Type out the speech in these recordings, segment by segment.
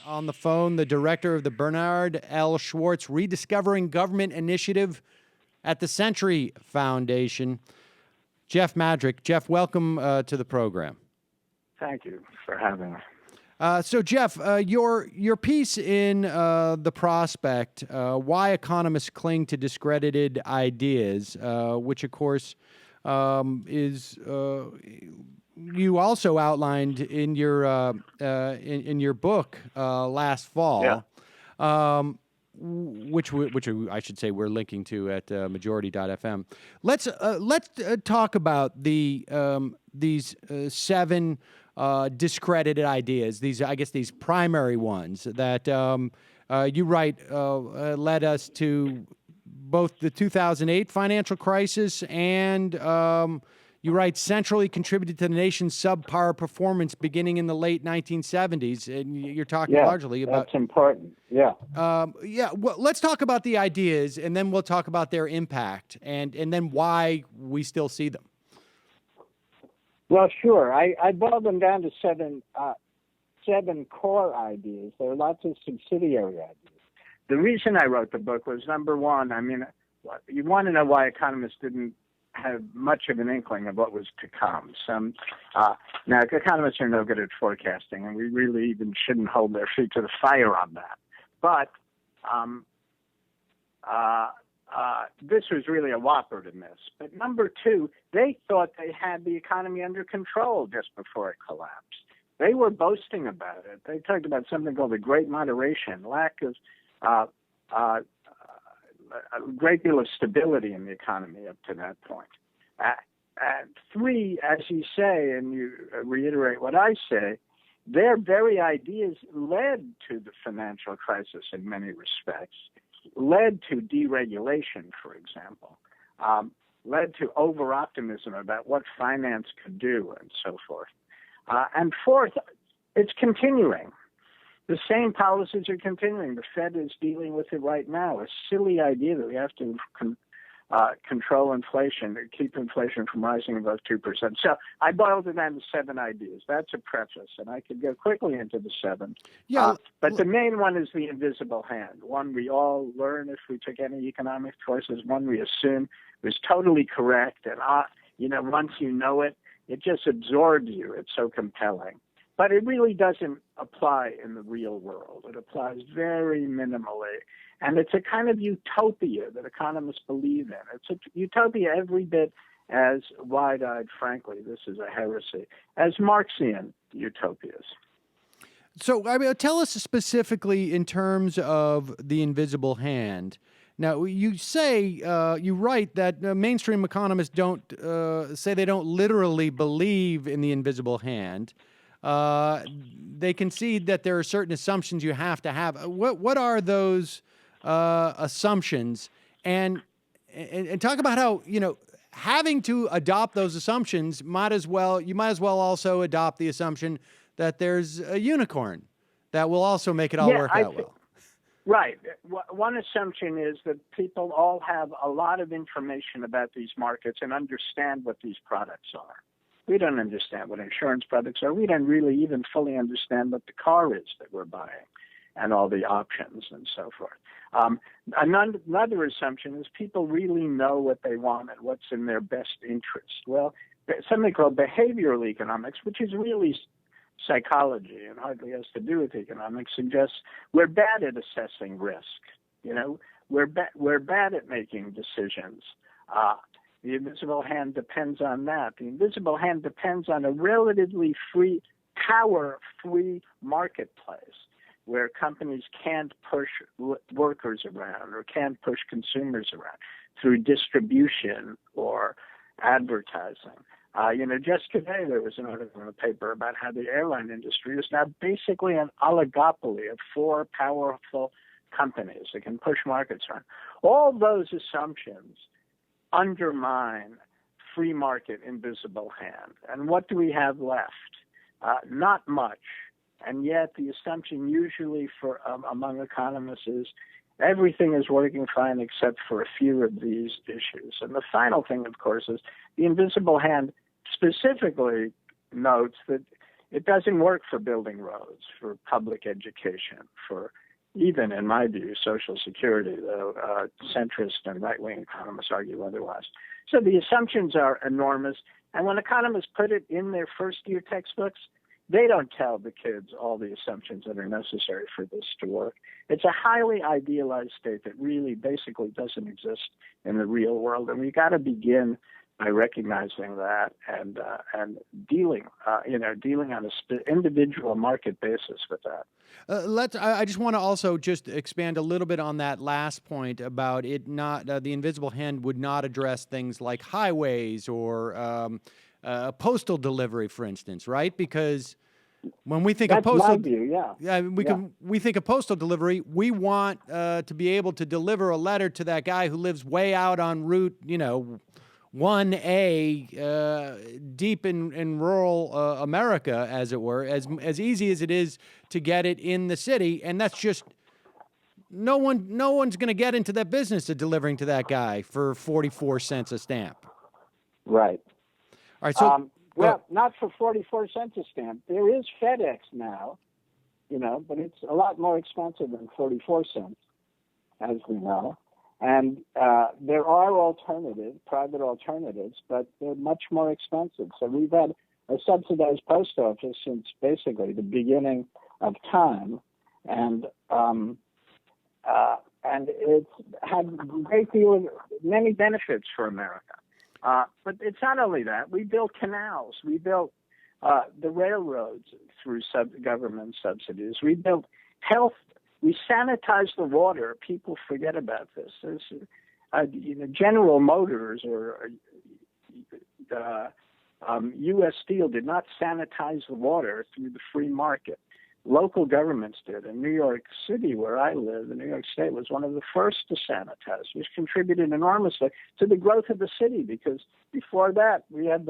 on the phone, the director of the Bernard L. Schwartz Rediscovering Government Initiative at the Century Foundation, Jeff Madrick. Jeff, welcome to the program. Thank you for having me. So, Jeff, your piece in The Prospect, Why Economists Cling to Discredited Ideas, which, of course, is you also outlined in your book last fall, which I should say we're linking to at majority.fm. Let's talk about these seven discredited ideas. These primary ones that you write led us to both the 2008 financial crisis and you write centrally contributed to the nation's subpar performance beginning in the late 1970s. And you're talking largely about... that's important. Yeah. Well, let's talk about the ideas, and then we'll talk about their impact and then why we still see them. Well, sure. I boiled them down to seven core ideas. There are lots of subsidiary ideas. The reason I wrote the book was, number one, you want to know why economists didn't have much of an inkling of what was to come. Now, economists are no good at forecasting, and we really even shouldn't hold their feet to the fire on that. But this was really a whopper to miss. But number two, they thought they had the economy under control just before it collapsed. They were boasting about it. They talked about something called the Great Moderation, lack of a great deal of stability in the economy up to that point. Three, as you say, and you reiterate what I say, their very ideas led to the financial crisis in many respects, led to deregulation, for example, led to over-optimism about what finance could do and so forth. And fourth, it's continuing. The same policies are continuing. The Fed is dealing with it right now, a silly idea that we have to control inflation, to keep inflation from rising above 2%. So I boiled it down to seven ideas. That's a preface, and I could go quickly into the seven. But the main one is the invisible hand, one we all learn if we took any economic courses, one we assume was totally correct. And, once you know it, it just absorbs you. It's so compelling. But it really doesn't apply in the real world. It applies very minimally. And it's a kind of utopia that economists believe in. It's a utopia every bit as wide-eyed, frankly, this is a heresy, as Marxian utopias. So, tell us specifically in terms of the invisible hand. Now, you say, you write that mainstream economists don't say they don't literally believe in the invisible hand. They concede that there are certain assumptions you have to have. What are those assumptions? And talk about how, having to adopt those assumptions, you might as well also adopt the assumption that there's a unicorn that will also make it all work out well. Right. One assumption is that people all have a lot of information about these markets and understand what these products are. We don't understand what insurance products are. We don't really even fully understand what the car is that we're buying and all the options and so forth. Another assumption is people really know what they want and what's in their best interest. Well, something called behavioral economics, which is really psychology and hardly has to do with economics, suggests we're bad at assessing risk. We're bad at making decisions. The invisible hand depends on that. The invisible hand depends on a relatively power-free marketplace where companies can't push workers around or can't push consumers around through distribution or advertising. Just today there was an article in the paper about how the airline industry is now basically an oligopoly of four powerful companies that can push markets around. All those assumptions undermine free market invisible hand. And what do we have left? Not much. And yet the assumption usually among economists is everything is working fine except for a few of these issues. And the final thing, of course, is the invisible hand specifically notes that It doesn't work for building roads, for public education, for even, in my view, Social Security, though centrist and right-wing economists argue otherwise. So the assumptions are enormous. And when economists put it in their first-year textbooks, they don't tell the kids all the assumptions that are necessary for this to work. It's a highly idealized state that really basically doesn't exist in the real world. And we got to begin by recognizing that and dealing on an individual market basis with that. I just want to also just expand a little bit on that last point about it not the invisible hand would not address things like highways or postal delivery, for instance, right? Because when we think That's of postal, my view, yeah. We think of postal delivery. We want to be able to deliver a letter to that guy who lives way out on Route, 1A, deep in rural America, as it were, as easy as it is to get it in the city, and that's just no one's going to get into that business of delivering to that guy for 44 cents a stamp. Right. All right. So, not for 44 cents a stamp. There is FedEx now, but it's a lot more expensive than 44 cents, as we know. And there are private alternatives, but they're much more expensive. So we've had a subsidized post office since basically the beginning of time, and it's had a great deal of many benefits for America. But it's not only that. We built canals. We built the railroads through government subsidies. We built health. We sanitized the water. People forget about this. General Motors or U.S. Steel did not sanitize the water through the free market. Local governments did. In New York City, where I live, the New York State was one of the first to sanitize, which contributed enormously to the growth of the city. Because before that, we had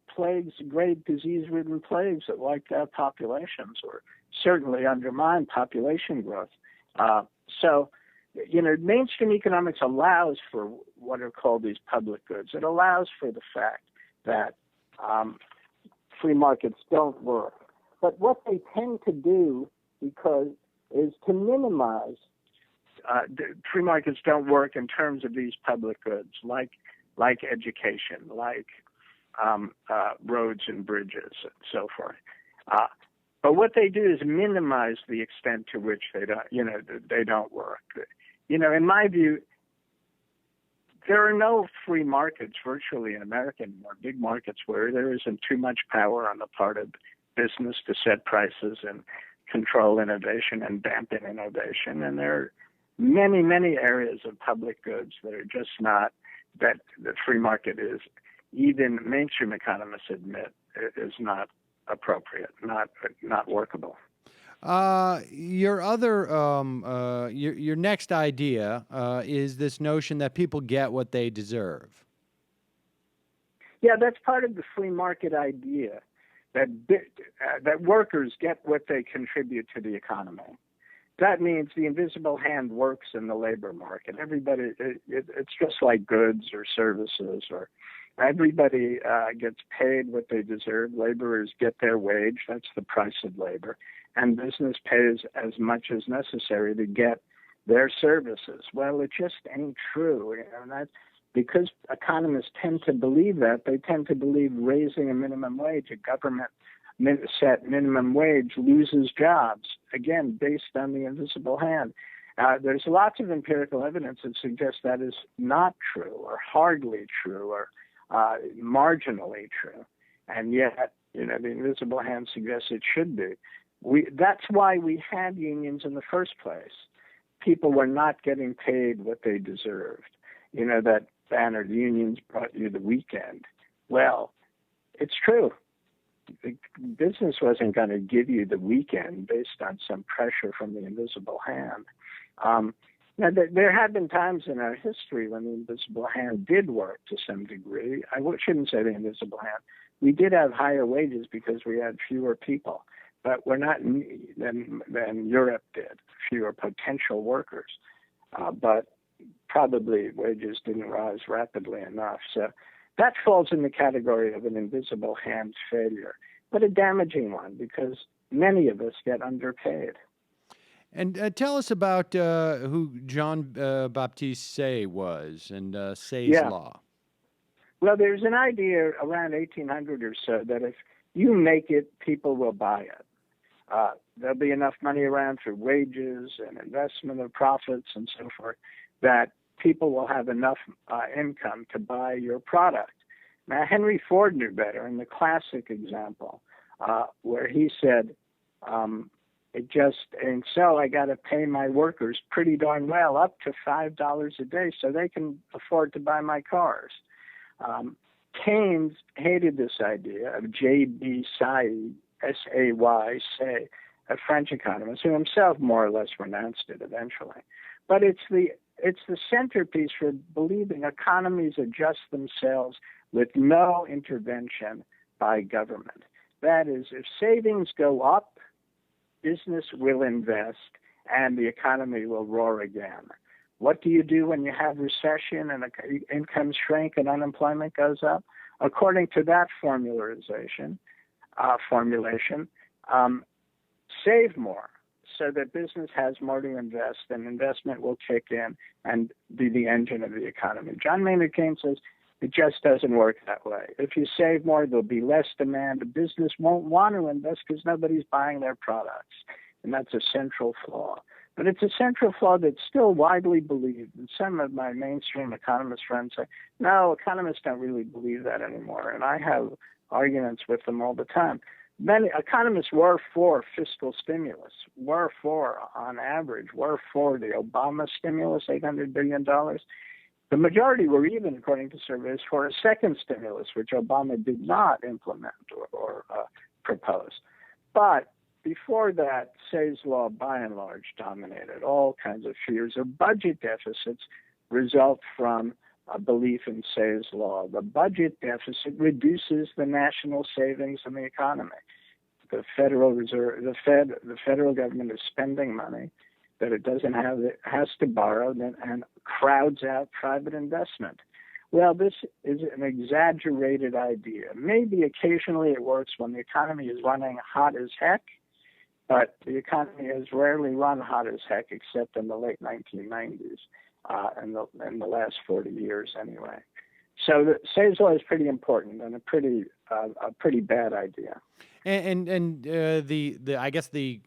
plagues, great disease-ridden plagues that wiped out populations, or certainly undermined population growth. Mainstream economics allows for what are called these public goods. It allows for the fact that free markets don't work. But what they tend to do is to minimize free markets don't work in terms of these public goods, like education, like roads and bridges, and so forth. But what they do is minimize the extent to which they don't work. In my view, there are no free markets virtually in America anymore, big markets where there isn't too much power on the part of business to set prices and control innovation and dampen innovation. And there are many, many areas of public goods that are just not, that the free market is, even mainstream economists admit, is not appropriate, not workable. Your other, your next idea is this notion that people get what they deserve. Yeah, that's part of the free market idea, that workers get what they contribute to the economy. That means the invisible hand works in the labor market. Everybody, it's just like goods or services, or everybody gets paid what they deserve. Laborers get their wage. That's the price of labor. And business pays as much as necessary to get their services. Well, it just ain't true. And that's because economists tend to believe that. They tend to believe raising a minimum wage, a government set minimum wage, loses jobs, again, based on the invisible hand. There's lots of empirical evidence that suggests that is not true, or hardly true, or marginally true. And yet, the invisible hand suggests it should be. That's why we had unions in the first place. People were not getting paid what they deserved. That banner, the unions brought you the weekend. Well, it's true. The business wasn't going to give you the weekend based on some pressure from the invisible hand. Now, there have been times in our history when the invisible hand did work to some degree. I shouldn't say the invisible hand. We did have higher wages because we had fewer people, but we're not than Europe did, fewer potential workers. But probably wages didn't rise rapidly enough. So that falls in the category of an invisible hand failure. but a damaging one because many of us get underpaid. And tell us about who John Baptiste Say was and Say's Yeah. law. Well, there's an idea around 1800 or so that if you make it, people will buy it. There'll be enough money around for wages and investment of profits and so forth that people will have enough income to buy your product. Now, Henry Ford knew better in the classic example where he said, it just ain't so. I got to pay my workers pretty darn well, up to $5 a day, so they can afford to buy my cars. Keynes hated this idea of J.B. Say, S-A-Y, Say, a French economist who himself more or less renounced it eventually. But it's the centerpiece for believing economies adjust themselves with no intervention by government. That is, if savings go up, business will invest and the economy will roar again. What do you do when you have recession and income shrink and unemployment goes up? According to that formulation, save more so that business has more to invest and investment will kick in and be the engine of the economy. John Maynard Keynes says it just doesn't work that way. If you save more, there'll be less demand. The business won't want to invest because nobody's buying their products. And that's a central flaw. But it's a central flaw that's still widely believed. And some of my mainstream economist friends say, no, economists don't really believe that anymore. And I have arguments with them all the time. Many economists were for fiscal stimulus, on average, were for the Obama stimulus, $800 billion. The majority were even, according to surveys, for a second stimulus, which Obama did not implement or propose. But before that, Say's law, by and large, dominated. All kinds of fears of budget deficits result from a belief in Say's law. The budget deficit reduces the national savings in the economy. The Federal Reserve, the federal government is spending money that it doesn't have, it has to borrow and crowds out private investment. Well, this is an exaggerated idea. Maybe occasionally it works when the economy is running hot as heck, but the economy has rarely run hot as heck except in the late 1990s and in the last 40 years anyway. So Say's law is pretty important and a pretty bad idea. And I guess the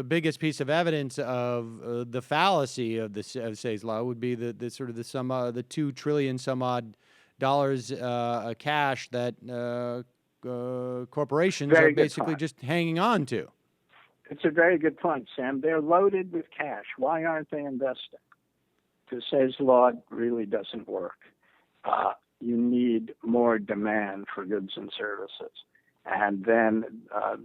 biggest piece of evidence of the fallacy of Say's law would be the $2 trillion some odd dollars cash that corporations are basically just hanging on to. It's a very good point, Sam. They're loaded with cash. Why aren't they investing? Because Say's law really doesn't work. You need more demand for goods and services. And then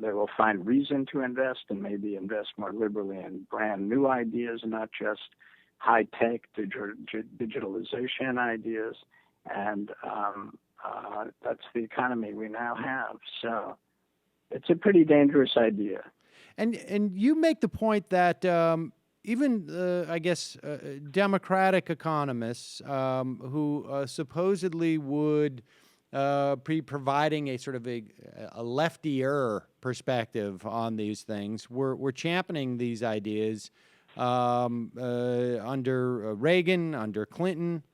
they will find reason to invest and maybe invest more liberally in brand new ideas, not just high-tech digitalization ideas. And that's the economy we now have. So it's a pretty dangerous idea. And you make the point that even, democratic economists who supposedly would be providing a sort of a leftier perspective on these things, were championing these ideas under Reagan, under Clinton.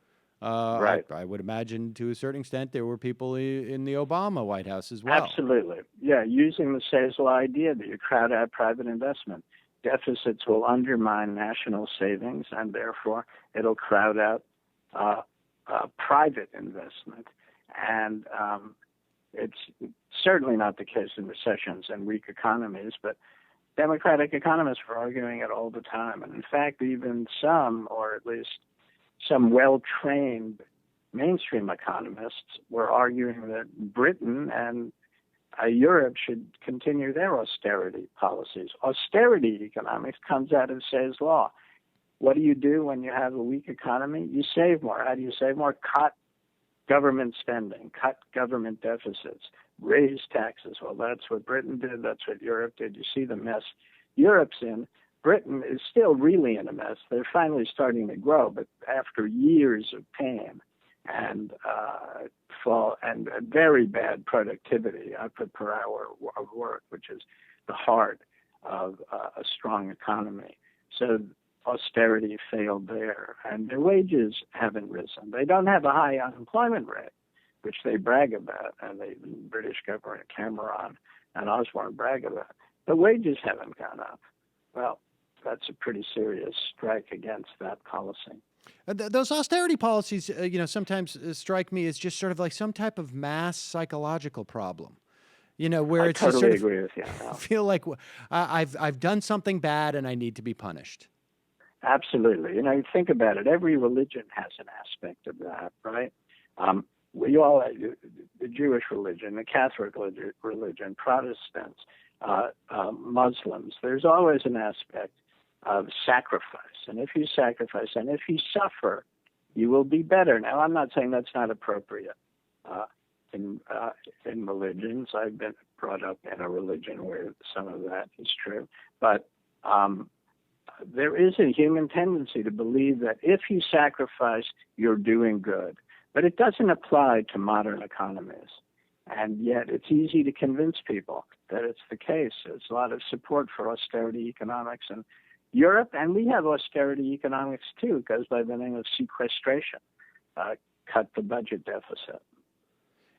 Right. I would imagine to a certain extent there were people in the Obama White House as well. Absolutely. Yeah, using the Say's law idea that you crowd out private investment. Deficits will undermine national savings, and therefore it'll crowd out private investment. And it's certainly not the case in recessions and weak economies, but democratic economists were arguing it all the time. And in fact, even some, or at least some well-trained mainstream economists were arguing that Britain and Europe should continue their austerity policies. Austerity economics comes out of Say's law. What do you do when you have a weak economy? You save more. How do you save more? Cut government spending, cut government deficits, raise taxes. Well, that's what Britain did. That's what Europe did. You see the mess Europe's in. Britain is still really in a mess. They're finally starting to grow, but after years of pain. and and very bad productivity, output per hour of work, which is the heart of a strong economy. So austerity failed there, and their wages haven't risen. They don't have a high unemployment rate, which they brag about, and the British government, Cameron and Osborne, brag about. The wages haven't gone up. Well, that's a pretty serious strike against that policy. Those austerity policies, sometimes strike me as just sort of like some type of mass psychological problem. Where I it's totally just sort of agree with you. feel like I've done something bad and I need to be punished. Absolutely. You think about it. Every religion has an aspect of that, right? We all, the Jewish religion, the Catholic religion, Protestants, Muslims. There's always an aspect of sacrifice, and if you sacrifice and if you suffer, you will be better. Now, I'm not saying that's not appropriate in religions. I've been brought up in a religion where some of that is true, but there is a human tendency to believe that if you sacrifice, you're doing good. But it doesn't apply to modern economies. And yet it's easy to convince people that it's the case. There's a lot of support for austerity economics in Europe, and we have austerity economics too. It goes by the name of sequestration, cut the budget deficit.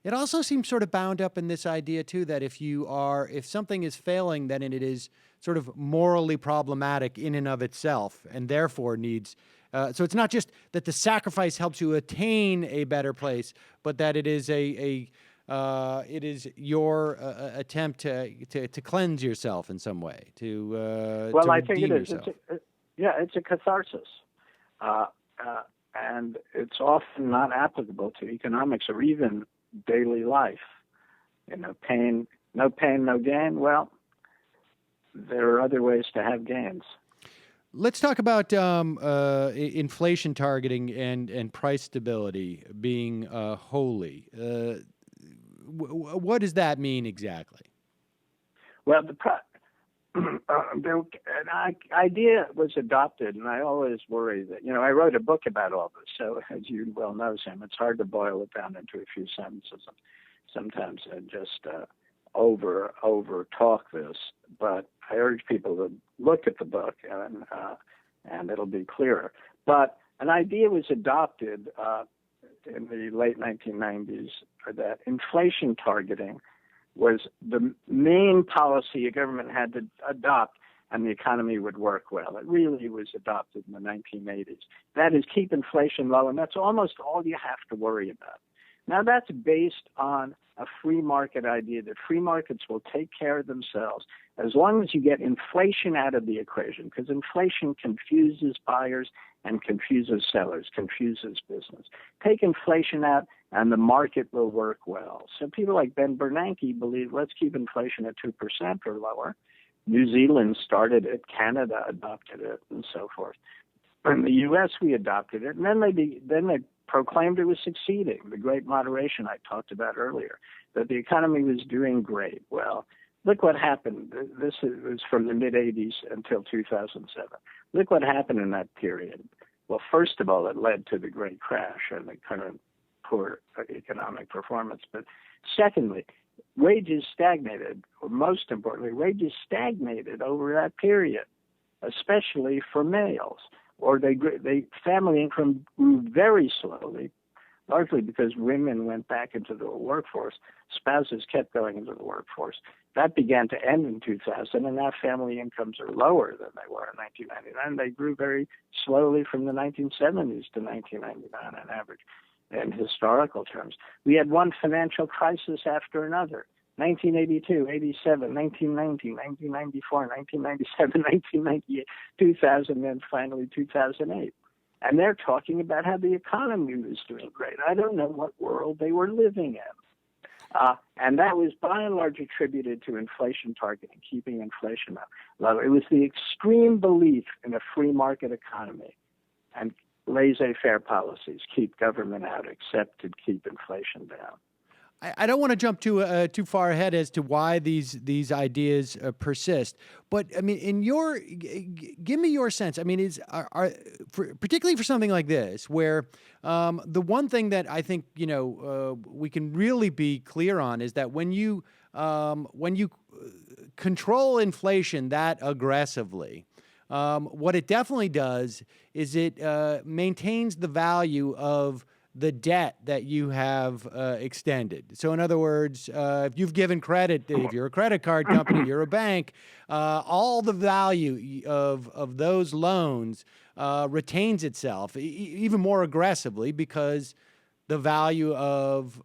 It also seems sort of bound up in this idea too that if something is failing, then it is sort of morally problematic in and of itself, and therefore needs. So it's not just that the sacrifice helps you attain a better place, but that it is it is your attempt to cleanse yourself in some way, to I think it is. Yourself. It's a catharsis, and it's often not applicable to economics or even daily life. Pain, no gain. Well, there are other ways to have gains. Let's talk about inflation targeting and price stability being holy. What does that mean exactly? Well, an idea was adopted, and I always worry that, I wrote a book about all this, so as you well know, Sam, it's hard to boil it down into a few sentences. Sometimes I just over talk this, but I urge people to look at the book, and it'll be clearer. But an idea was adopted in the late 1990s that inflation targeting was the main policy a government had to adopt, and the economy would work well. It really was adopted in the 1980s. That is, keep inflation low, and that's almost all you have to worry about. Now, that's based on a free market idea that free markets will take care of themselves as long as you get inflation out of the equation, because inflation confuses buyers and confuses sellers, confuses business. Take inflation out, and the market will work well. So people like Ben Bernanke believe, let's keep inflation at 2% or lower. New Zealand started it, Canada adopted it, and so forth. In the U.S., we adopted it, and then they proclaimed it was succeeding, the great moderation I talked about earlier, that the economy was doing great. Well, look what happened. This was from the mid-'80s until 2007. Look what happened in that period. Well, first of all, it led to the great crash and the current poor economic performance. But secondly, wages stagnated, or most importantly, wages stagnated over that period, especially for males. Or family income grew very slowly, largely because women went back into the workforce. Spouses kept going into the workforce. That began to end in 2000, and now family incomes are lower than they were in 1999. They grew very slowly from the 1970s to 1999 on average. In historical terms, we had one financial crisis after another. 1982, 87, 1990, 1994, 1997, 1998, 2000, and finally 2008. And they're talking about how the economy was doing great. I don't know what world they were living in. And that was by and large attributed to inflation targeting, keeping inflation low. It was the extreme belief in a free market economy and laissez-faire policies, keep government out, except to keep inflation down. I don't want to jump too far ahead as to why these ideas persist, but I mean, give me your sense. I mean, particularly for something like this, where the one thing that I think we can really be clear on is that when you control inflation that aggressively, what it definitely does is it maintains the value of the debt that you have extended. So, in other words, if you've given credit, if you're a credit card company, you're a bank, all the value of those loans retains itself even more aggressively because the value of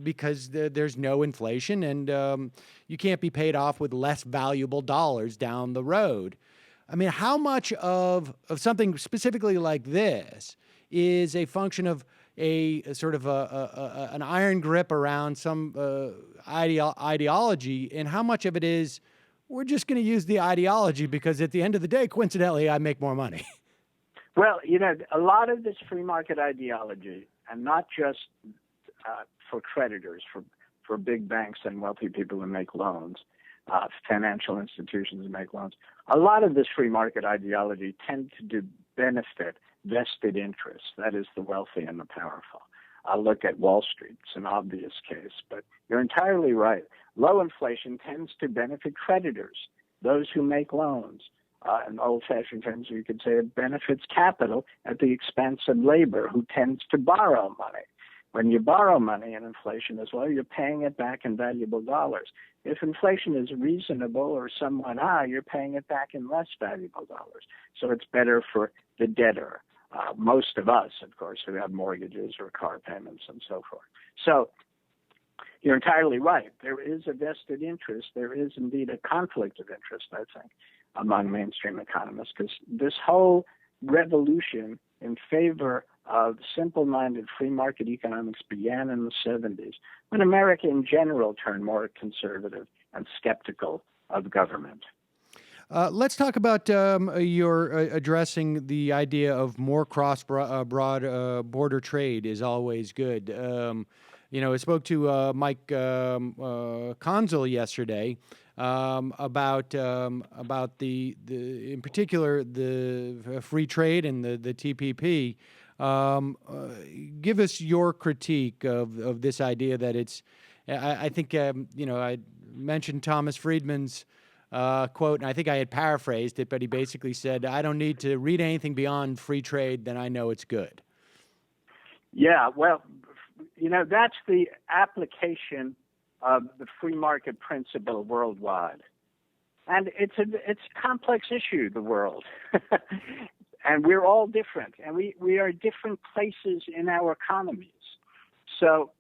because there's no inflation and you can't be paid off with less valuable dollars down the road. I mean, how much of something specifically like this is a function of a sort of an iron grip around some ideology, and how much of it is we're just going to use the ideology because at the end of the day, coincidentally, I make more money? Well, a lot of this free market ideology, and not just for creditors, for big banks and wealthy people who make loans, financial institutions who make loans, a lot of this free market ideology tends to benefit vested interests, that is, the wealthy and the powerful. I'll look at Wall Street. It's an obvious case, but you're entirely right. Low inflation tends to benefit creditors, those who make loans. In old-fashioned terms, you could say it benefits capital at the expense of labor, who tends to borrow money. When you borrow money and inflation is low, you're paying it back in valuable dollars. If inflation is reasonable or somewhat high, you're paying it back in less valuable dollars. So it's better for the debtor. Most of us, of course, who have mortgages or car payments and so forth. So you're entirely right. There is a vested interest. There is indeed a conflict of interest, I think, among mainstream economists, because this whole revolution in favor of simple-minded free market economics began in the 70s, when America in general turned more conservative and skeptical of government. Let's talk about your addressing the idea of more border trade is always good. I spoke to Mike Consul yesterday about the in particular the free trade and the TPP. Give us your critique of this idea that it's. I think I mentioned Thomas Friedman's quote, and I think I had paraphrased it, but he basically said, "I don't need to read anything beyond free trade, then I know it's good." Yeah, well, that's the application of the free market principle worldwide. And it's a complex issue, the world. And we're all different, and we are different places in our economies. So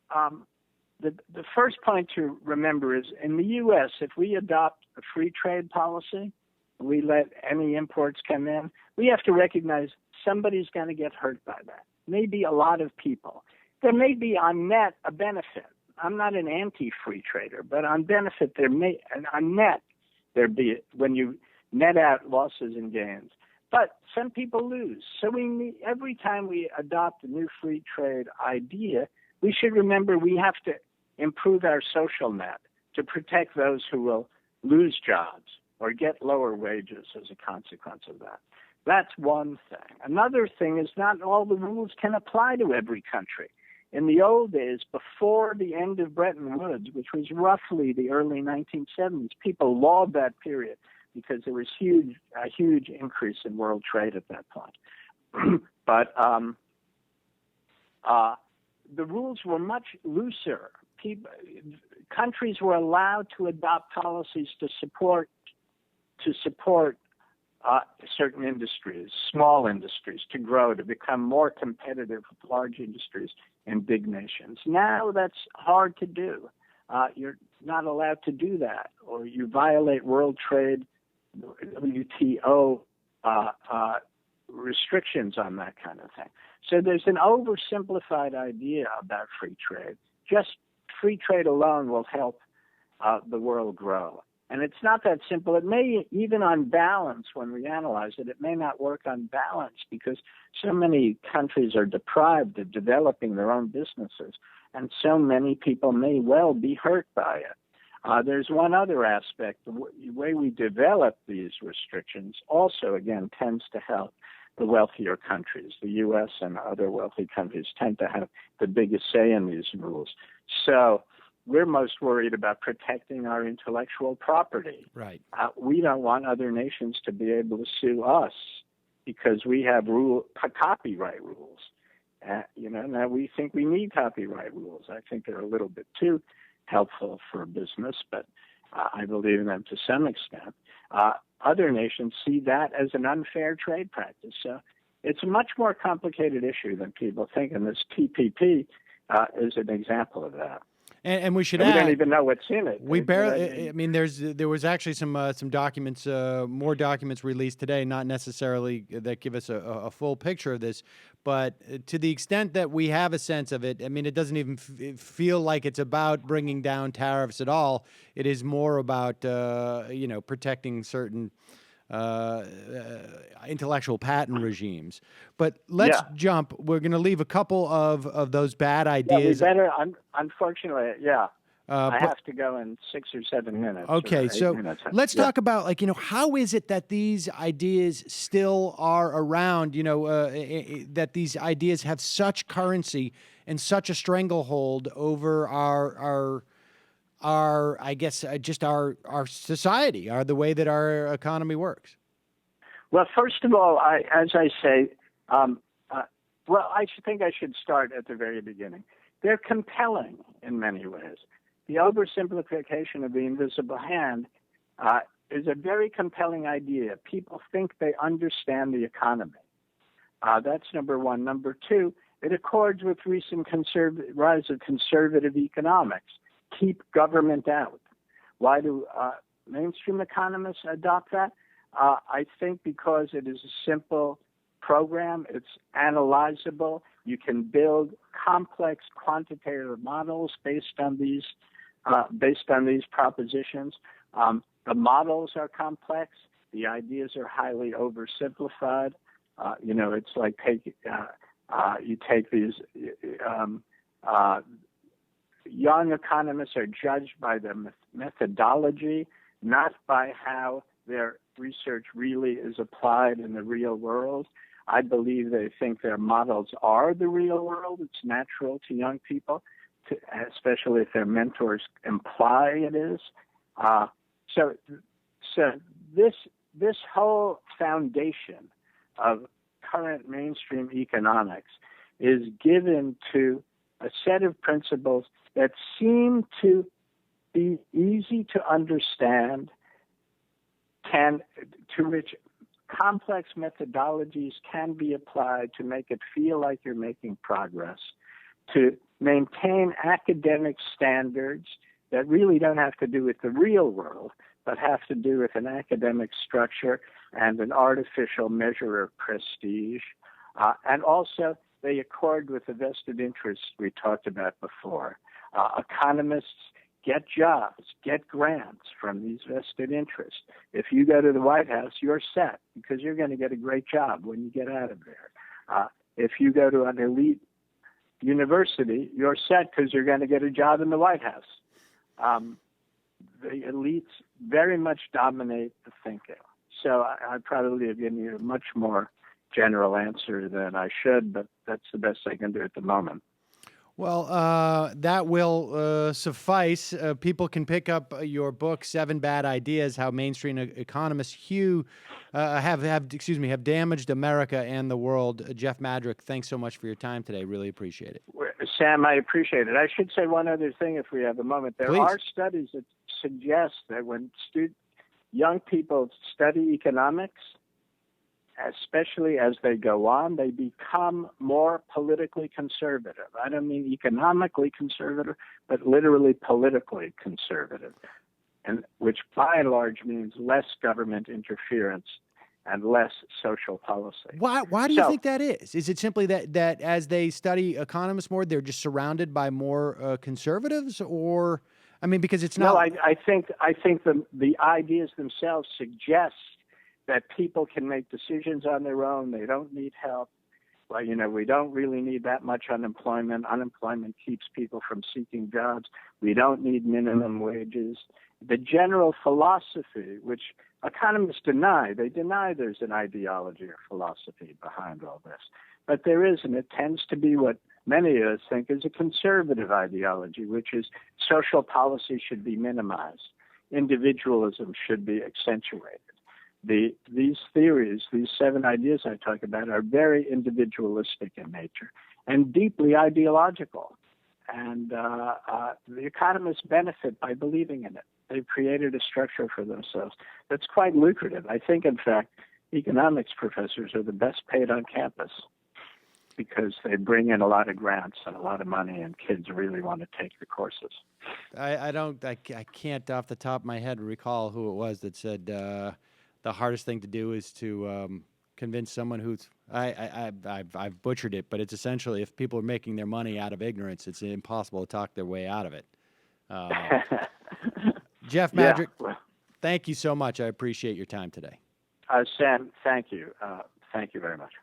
the first point to remember is in the U.S., if we adopt a free trade policy, we let any imports come in, we have to recognize somebody's going to get hurt by that. Maybe a lot of people. There may be on net a benefit. I'm not an anti-free trader, but on benefit on net there be when you net out losses and gains. But some people lose. So every time we adopt a new free trade idea, we should remember we have to improve our social net to protect those who will lose jobs or get lower wages as a consequence of that. That's one thing. Another thing is not all the rules can apply to every country. In the old days, before the end of Bretton Woods, which was roughly the early 1970s, people loved that period because there was a huge increase in world trade at that point. But the rules were much looser. Countries were allowed to adopt policies to support certain industries, small industries, to grow, to become more competitive with large industries and big nations. Now that's hard to do. You're not allowed to do that, or you violate world trade, WTO restrictions on that kind of thing. So there's an oversimplified idea about free trade. Just free trade alone will help the world grow. And it's not that simple. It may, even on balance, when we analyze it, it may not work on balance because so many countries are deprived of developing their own businesses and so many people may well be hurt by it. There's one other aspect. The way we develop these restrictions also, again, tends to help the wealthier countries. The U.S. and other wealthy countries tend to have the biggest say in these rules. So we're most worried about protecting our intellectual property. Right. We don't want other nations to be able to sue us because we have copyright rules. Now we think we need copyright rules. I think they're a little bit too helpful for business, but I believe in them to some extent. Other nations see that as an unfair trade practice. So it's a much more complicated issue than people think, and this TPP is an example of that. And we should we add, don't even know what's in it. We barely. I mean, there was actually some documents, more documents released today, not necessarily that give us a full picture of this, but to the extent that we have a sense of it, I mean, it doesn't even feel like it's about bringing down tariffs at all. It is more about protecting certain intellectual patent regimes. But let's jump. We're going to leave a couple of those bad ideas. Yeah, we better. Unfortunately, I have to go in 6 or 7 minutes. Okay, so let's talk about how is it that these ideas still are around? That these ideas have such currency and such a stranglehold over our I guess just our society, the way that our economy works. Well, first of all, I think I should start at the very beginning. They're compelling in many ways. The oversimplification of the invisible hand is a very compelling idea. People think they understand the economy. That's number one. Number two, it accords with recent rise of conservative economics. Keep government out. Why do mainstream economists adopt that? I think because it is a simple program. It's analyzable. You can build complex quantitative models based on these propositions. The models are complex. The ideas are highly oversimplified. It's like you take these young economists are judged by their methodology, not by how their research really is applied in the real world. I believe they think their models are the real world. It's natural to young people, especially if their mentors imply it is. So this whole foundation of current mainstream economics is given to a set of principles that seem to be easy to understand, to which complex methodologies can be applied to make it feel like you're making progress, to maintain academic standards that really don't have to do with the real world, but have to do with an academic structure and an artificial measure of prestige. And also, they accord with the vested interests we talked about before. Economists get jobs, get grants from these vested interests. If you go to the White House, you're set because you're going to get a great job when you get out of there. If you go to an elite university, you're set because you're going to get a job in the White House. The elites very much dominate the thinking. So I probably have given you a much more general answer than I should, but that's the best I can do at the moment. Well, that will suffice. People can pick up your book, 7 Bad Ideas: How Mainstream Economists have damaged America and the world. Jeff Madrick, thanks so much for your time today. Really appreciate it. Sam, I appreciate it. I should say one other thing if we have a moment. There Please. are studies that suggest that when young people study economics, especially as they go on, they become more politically conservative. I don't mean economically conservative, but literally politically conservative, and which by and large means less government interference and less social policy. Why do you think that is? Is it simply that as they study economists more, they're just surrounded by more conservatives, or because it's not? No, I think the ideas themselves suggest that people can make decisions on their own. They don't need help. Well, we don't really need that much unemployment. Unemployment keeps people from seeking jobs. We don't need minimum wages. The general philosophy, which economists deny, they deny there's an ideology or philosophy behind all this. But there is, and it tends to be what many of us think is a conservative ideology, which is social policy should be minimized. Individualism should be accentuated. These theories, these 7 ideas I talk about, are very individualistic in nature and deeply ideological. And the economists benefit by believing in it. They've created a structure for themselves that's quite lucrative. I think, in fact, economics professors are the best paid on campus because they bring in a lot of grants and a lot of money, and kids really want to take the courses. I can't off the top of my head recall who it was that said the hardest thing to do is to convince someone who's I've butchered it, but it's essentially if people are making their money out of ignorance, it's impossible to talk their way out of it. Jeff Madrick, thank you so much. I appreciate your time today. Sam, thank you. Thank you very much.